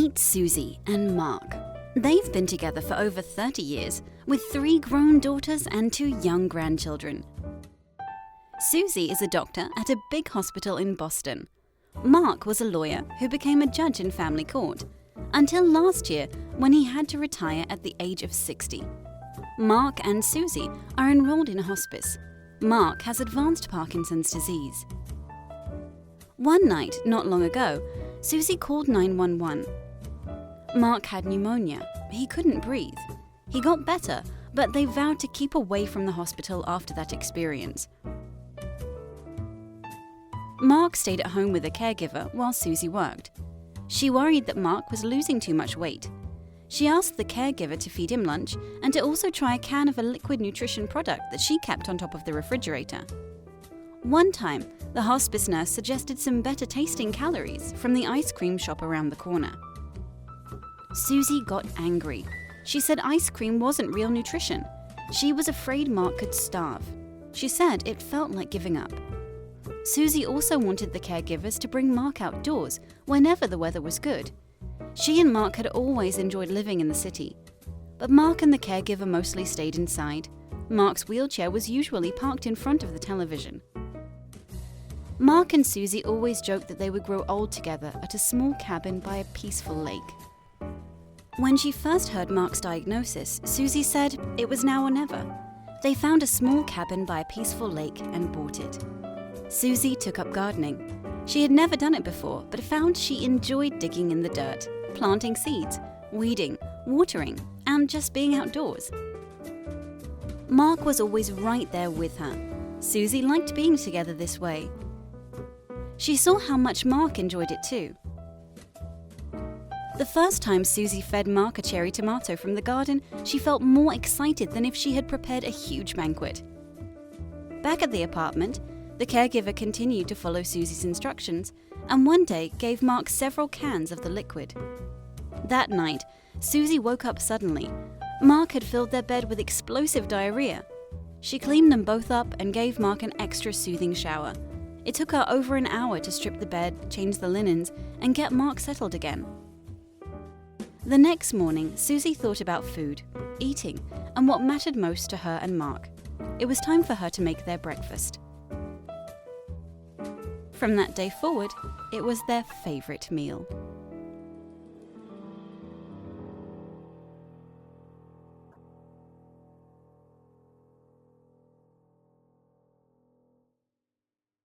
Meet Susie and Mark. They've been together for over 30 years, with 3 grown daughters and 2 young grandchildren. Susie is a doctor at a big hospital in Boston. Mark was a lawyer who became a judge in family court, until last year when he had to retire at the age of 60. Mark and Susie are enrolled in a hospice. Mark has advanced Parkinson's disease. One night, not long ago, Susie called 911. Mark had pneumonia. He couldn't breathe. He got better, but they vowed to keep away from the hospital after that experience. Mark stayed at home with a caregiver while Susie worked. She worried that Mark was losing too much weight. She asked the caregiver to feed him lunch and to also try a can of a liquid nutrition product that she kept on top of the refrigerator. One time, the hospice nurse suggested some better tasting calories from the ice cream shop around the corner. Susie got angry. She said ice cream wasn't real nutrition. She was afraid Mark could starve. She said it felt like giving up. Susie also wanted the caregivers to bring Mark outdoors whenever the weather was good. She and Mark had always enjoyed living in the city. But Mark and the caregiver mostly stayed inside. Mark's wheelchair was usually parked in front of the television. Mark and Susie always joked that they would grow old together at a small cabin by a peaceful lake. When she first heard Mark's diagnosis, Susie said it was now or never. They found a small cabin by a peaceful lake and bought it. Susie took up gardening. She had never done it before, but found she enjoyed digging in the dirt, planting seeds, weeding, watering, and just being outdoors. Mark was always right there with her. Susie liked being together this way. She saw how much Mark enjoyed it too. The first time Susie fed Mark a cherry tomato from the garden, she felt more excited than if she had prepared a huge banquet. Back at the apartment, the caregiver continued to follow Susie's instructions and one day gave Mark several cans of the liquid. That night, Susie woke up suddenly. Mark had filled their bed with explosive diarrhea. She cleaned them both up and gave Mark an extra soothing shower. It took her over an hour to strip the bed, change the linens, and get Mark settled again. The next morning, Susie thought about food, eating, and what mattered most to her and Mark. It was time for her to make their breakfast. From that day forward, it was their favorite meal.